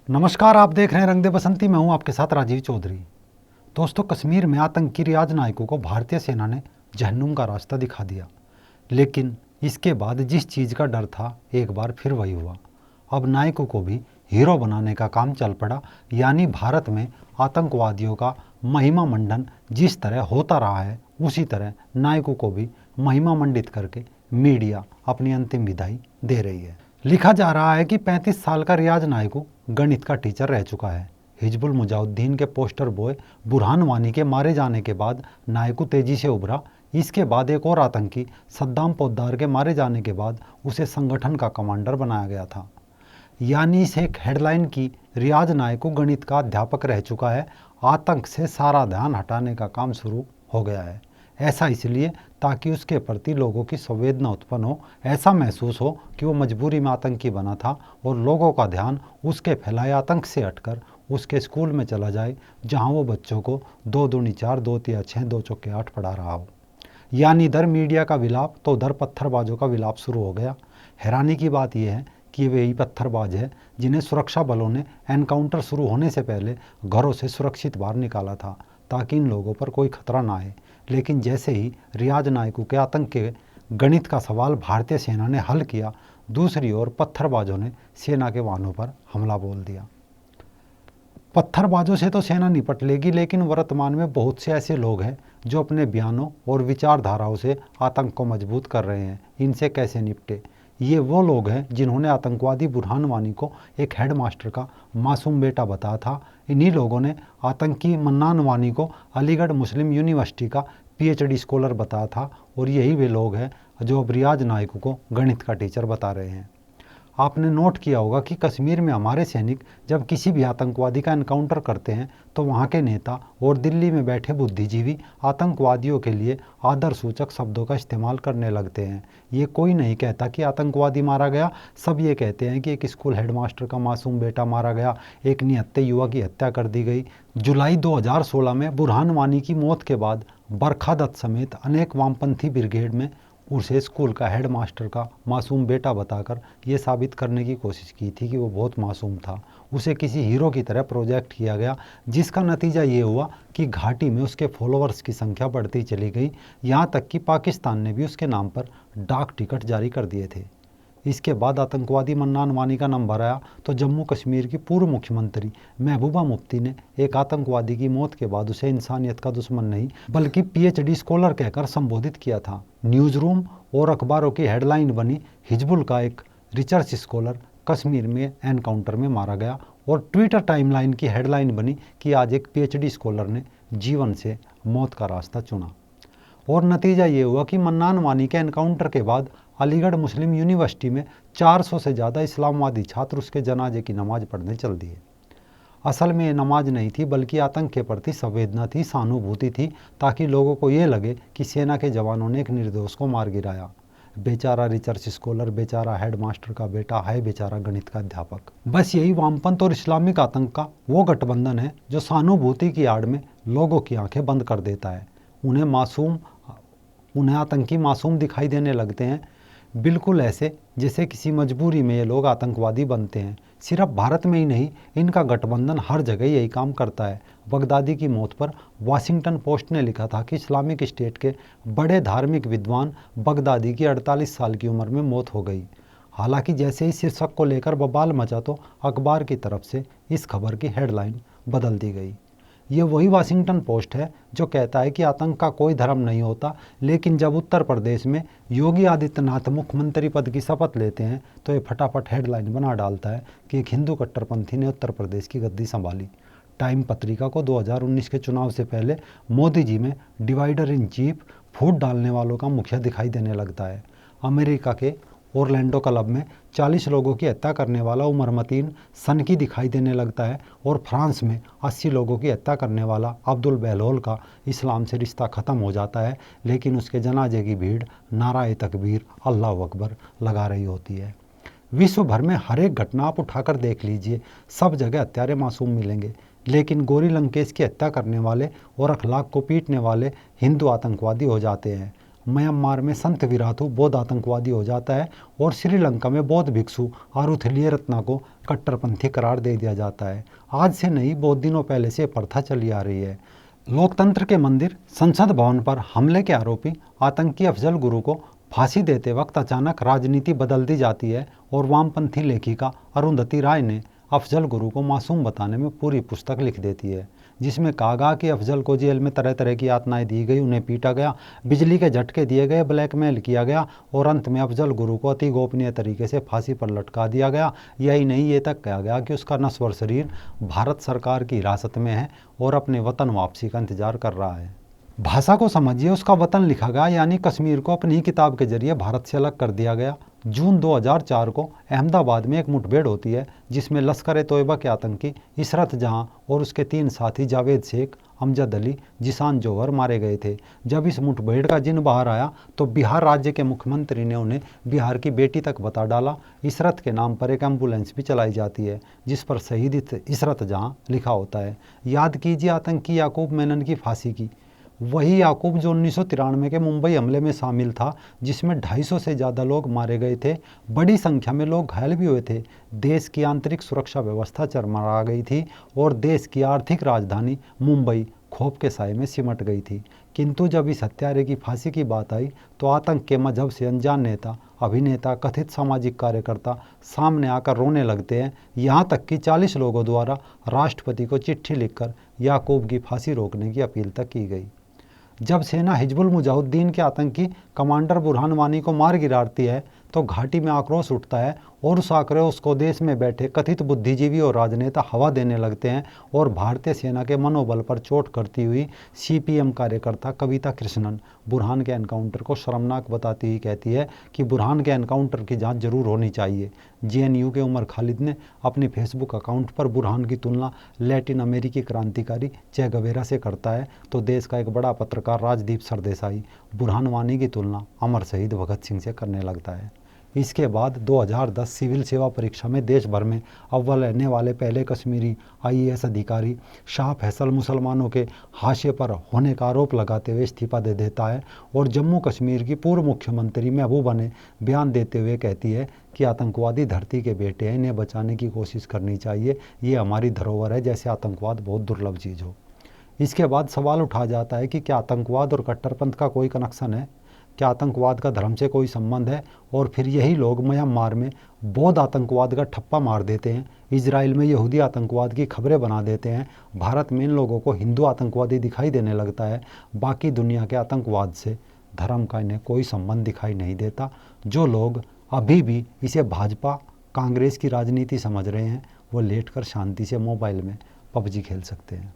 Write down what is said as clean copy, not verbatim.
नमस्कार, आप देख रहे हैं रंग दे बसंती। मैं हूं आपके साथ राजीव चौधरी। दोस्तों, कश्मीर में आतंकी रियाज नायकों को भारतीय सेना ने जहन्नुम का रास्ता दिखा दिया, लेकिन इसके बाद जिस चीज़ का डर था एक बार फिर वही हुआ। अब नायकों को भी हीरो बनाने का काम चल पड़ा, यानी भारत में आतंकवादियों का महिमा मंडन जिस तरह होता रहा है उसी तरह नायकों को भी महिमा मंडित करके मीडिया अपनी अंतिम विदाई दे रही है। लिखा जा रहा है कि 35 साल का रियाज नायकू गणित का टीचर रह चुका है। हिजबुल मुजाहिद्दीन के पोस्टर बॉय बुरहान वानी के मारे जाने के बाद नायकू तेजी से उभरा। इसके बाद एक और आतंकी सद्दाम पोद्दार के मारे जाने के बाद उसे संगठन का कमांडर बनाया गया था। यानी इस एक हेडलाइन की रियाज नायकू गणित का अध्यापक रह चुका है। आतंक से सारा ध्यान हटाने का काम शुरू हो गया है। ऐसा इसलिए ताकि उसके प्रति लोगों की संवेदना उत्पन्न हो, ऐसा महसूस हो कि वो मजबूरी में आतंकी बना था और लोगों का ध्यान उसके फैलाए आतंक से हटकर उसके स्कूल में चला जाए, जहां वो बच्चों को 2 दूनी 4, 2 तिया 6, 2 चौके 8 पढ़ा रहा हो। यानी इधर मीडिया का विलाप तो उधर पत्थरबाजों का विलाप शुरू हो गया। हैरानी की बात यह है कि वे ही पत्थरबाज है जिन्हें सुरक्षा बलों ने एनकाउंटर शुरू होने से पहले घरों से सुरक्षित बाहर निकाला था, ताकि इन लोगों पर कोई खतरा ना आए। लेकिन जैसे ही रियाज नायकू के आतंक के गणित का सवाल भारतीय सेना ने हल किया, दूसरी ओर पत्थरबाजों ने सेना के वाहनों पर हमला बोल दिया। पत्थरबाजों से तो सेना निपट लेगी, लेकिन वर्तमान में बहुत से ऐसे लोग हैं जो अपने बयानों और विचारधाराओं से आतंक को मजबूत कर रहे हैं। इनसे कैसे निपटे? ये वो लोग हैं जिन्होंने आतंकवादी बुरहान वानी को एक हेडमास्टर का मासूम बेटा बताया था। इन्हीं लोगों ने आतंकी मन्नान वानी को अलीगढ़ मुस्लिम यूनिवर्सिटी का पीएचडी स्कॉलर बताया था, और यही वे लोग हैं जो अब रियाज नायकू को गणित का टीचर बता रहे हैं। आपने नोट किया होगा कि कश्मीर में हमारे सैनिक जब किसी भी आतंकवादी का एनकाउंटर करते हैं तो वहाँ के नेता और दिल्ली में बैठे बुद्धिजीवी आतंकवादियों के लिए आदर सूचक शब्दों का इस्तेमाल करने लगते हैं। ये कोई नहीं कहता कि आतंकवादी मारा गया, सब ये कहते हैं कि एक स्कूल हेडमास्टर का मासूम बेटा मारा गया, एक निहत्थे युवा की हत्या कर दी गई। जुलाई 2016 में बुरहान वानी की मौत के बाद बरखा दत्त समेत अनेक वामपंथी ब्रिगेड में उसे स्कूल का हेडमास्टर का मासूम बेटा बताकर ये साबित करने की कोशिश की थी कि वो बहुत मासूम था। उसे किसी हीरो की तरह प्रोजेक्ट किया गया, जिसका नतीजा ये हुआ कि घाटी में उसके फॉलोअर्स की संख्या बढ़ती चली गई। यहाँ तक कि पाकिस्तान ने भी उसके नाम पर डाक टिकट जारी कर दिए थे। इसके बाद आतंकवादी मन्नान वानी का नंबर आया तो जम्मू कश्मीर की पूर्व मुख्यमंत्री महबूबा मुफ्ती ने एक आतंकवादी की मौत के बाद उसे इंसानियत का दुश्मन नहीं बल्कि पीएचडी स्कॉलर कहकर संबोधित किया था। न्यूज़ रूम और अखबारों की हेडलाइन बनी, हिजबुल का एक रिसर्च स्कॉलर कश्मीर में एनकाउंटर में मारा गया, और ट्विटर टाइमलाइन की हेडलाइन बनी कि आज एक पीएचडी स्कॉलर ने जीवन से मौत का रास्ता चुना। और नतीजा ये हुआ कि मन्नान वानी के एनकाउंटर के बाद अलीगढ़ मुस्लिम यूनिवर्सिटी में 400 से ज़्यादा इस्लामवादी छात्र उसके जनाजे की नमाज पढ़ने चल दिए। असल में ये नमाज नहीं थी, बल्कि आतंक के प्रति संवेदना थी, सहानुभूति थी, ताकि लोगों को ये लगे कि सेना के जवानों ने एक निर्दोष को मार गिराया। बेचारा रिसर्च स्कॉलर, बेचारा हेडमास्टर का बेटा, है बेचारा गणित का अध्यापक। बस यही वामपंथ और इस्लामिक आतंक का वो गठबंधन है जो सहानुभूति की आड़ में लोगों की आंखें बंद कर देता है। उन्हें आतंकी मासूम दिखाई देने लगते हैं, बिल्कुल ऐसे जैसे किसी मजबूरी में ये लोग आतंकवादी बनते हैं। सिर्फ भारत में ही नहीं, इनका गठबंधन हर जगह यही काम करता है। बगदादी की मौत पर वाशिंगटन पोस्ट ने लिखा था कि इस्लामिक स्टेट के बड़े धार्मिक विद्वान बगदादी की 48 साल की उम्र में मौत हो गई। हालांकि जैसे ही शीर्षक को लेकर बवाल मचा तो अखबार की तरफ से इस खबर की हेडलाइन बदल दी गई। ये वही वाशिंगटन पोस्ट है जो कहता है कि आतंक का कोई धर्म नहीं होता, लेकिन जब उत्तर प्रदेश में योगी आदित्यनाथ मुख्यमंत्री पद की शपथ लेते हैं तो ये फटाफट हेडलाइन बना डालता है कि एक हिंदू कट्टरपंथी ने उत्तर प्रदेश की गद्दी संभाली। टाइम पत्रिका को 2019 के चुनाव से पहले मोदी जी में डिवाइडर इन चीफ, फूट डालने वालों का मुखिया दिखाई देने लगता है। अमेरिका के ओरलैंडो क्लब में 40 लोगों की हत्या करने वाला उमर मतीन सनकी दिखाई देने लगता है, और फ्रांस में 80 लोगों की हत्या करने वाला अब्दुल बहलोल का इस्लाम से रिश्ता ख़त्म हो जाता है, लेकिन उसके जनाजे की भीड़ नाराए तकबीर, अल्लाह अकबर लगा रही होती है। विश्व भर में हर एक घटना आप उठाकर देख लीजिए, सब जगह हत्यारे मासूम मिलेंगे, लेकिन गौरी लंकेश की हत्या करने वाले और अखलाक को पीटने वाले हिंदू आतंकवादी हो जाते हैं। म्यांमार में संत विराथू बौद्ध आतंकवादी हो जाता है और श्रीलंका में बौद्ध भिक्षु आरुथलिय रत्ना को कट्टरपंथी करार दे दिया जाता है। आज से नहीं, बहुत दिनों पहले से प्रथा चली आ रही है। लोकतंत्र के मंदिर संसद भवन पर हमले के आरोपी आतंकी अफजल गुरु को फांसी देते वक्त अचानक राजनीति बदल दी जाती है और वामपंथी लेखिका अरुंधति राय ने अफजल गुरु को मासूम बताने में पूरी पुस्तक लिख देती है, जिसमें कहा गया कि अफजल को जेल में तरह तरह की यातनाएं दी गई, उन्हें पीटा गया, बिजली के झटके दिए गए, ब्लैकमेल किया गया और अंत में अफजल गुरु को अति गोपनीय तरीके से फांसी पर लटका दिया गया। यही नहीं, ये तक कहा गया कि उसका नश्वर शरीर भारत सरकार की हिरासत में है और अपने वतन वापसी का इंतजार कर रहा है। भाषा को समझिए, उसका वतन लिखा गया, यानी कश्मीर को अपनी ही किताब के जरिए भारत से अलग कर दिया गया। जून 2004 को अहमदाबाद में एक मुठभेड़ होती है जिसमें लश्कर ए तोयबा के आतंकी इशरत जहां और उसके 3 साथी जावेद शेख, अमजद अली, जिसान जौहर मारे गए थे। जब इस मुठभेड़ का जिन बाहर आया तो बिहार राज्य के मुख्यमंत्री ने उन्हें बिहार की बेटी तक बता डाला। इशरत के नाम पर एक एम्बुलेंस भी चलाई जाती है जिस पर शहीद इशरत जहां लिखा होता है। याद कीजिए आतंकी याकूब मेनन की फांसी की, वही याकूब जो 1993 के मुंबई हमले में शामिल था जिसमें 250 से ज़्यादा लोग मारे गए थे, बड़ी संख्या में लोग घायल भी हुए थे। देश की आंतरिक सुरक्षा व्यवस्था चरमरा गई थी और देश की आर्थिक राजधानी मुंबई खौफ के साए में सिमट गई थी। किंतु जब इस हत्यारे की फांसी की बात आई तो आतंक के मजहब से अनजान नेता, अभिनेता, कथित सामाजिक कार्यकर्ता सामने आकर रोने लगते हैं। यहाँ तक कि 40 लोगों द्वारा राष्ट्रपति को चिट्ठी लिखकर याकूब की फांसी रोकने की अपील तक की गई। जब सेना हिजबुल मुजाहिदीन के आतंकी कमांडर बुरहान वानी को मार गिराती है तो घाटी में आक्रोश उठता है और उस आक्रोश को देश में बैठे कथित बुद्धिजीवी और राजनेता हवा देने लगते हैं और भारतीय सेना के मनोबल पर चोट करती हुई सीपीएम कार्यकर्ता कविता कृष्णन बुरहान के एनकाउंटर को शर्मनाक बताती हुई कहती है कि बुरहान के एनकाउंटर की जांच जरूर होनी चाहिए। जेएनयू के उमर खालिद ने अपने फेसबुक अकाउंट पर बुरहान की तुलना लैटिन अमेरिकी क्रांतिकारी चे गवेरा से करता है तो देश का एक बड़ा पत्रकार राजदीप सरदेसाई बुरहान वानी की तुलना अमर शहीद भगत सिंह से करने लगता है। इसके बाद 2010 सिविल सेवा परीक्षा में देश भर में अव्वल रहने वाले पहले कश्मीरी आईएएस अधिकारी शाह फैसल मुसलमानों के हाशिए पर होने का आरोप लगाते हुए इस्तीफा दे देता है और जम्मू कश्मीर की पूर्व मुख्यमंत्री महबूबा ने बयान देते हुए कहती है कि आतंकवादी धरती के बेटे हैं, इन्हें बचाने की कोशिश करनी चाहिए, ये हमारी धरोहर है, जैसे आतंकवाद बहुत दुर्लभ चीज़ हो। इसके बाद सवाल उठा जाता है कि क्या आतंकवाद और कट्टरपंथ का कोई कनेक्शन है, क्या आतंकवाद का धर्म से कोई संबंध है? और फिर यही लोग म्यांमार में बौद्ध आतंकवाद का ठप्पा मार देते हैं, इजराइल में यहूदी आतंकवाद की खबरें बना देते हैं, भारत में इन लोगों को हिंदू आतंकवादी दिखाई देने लगता है। बाकी दुनिया के आतंकवाद से धर्म का इन्हें कोई संबंध दिखाई नहीं देता। जो लोग अभी भी इसे भाजपा कांग्रेस की राजनीति समझ रहे हैं वो लेटकर शांति से मोबाइल में पबजी खेल सकते हैं।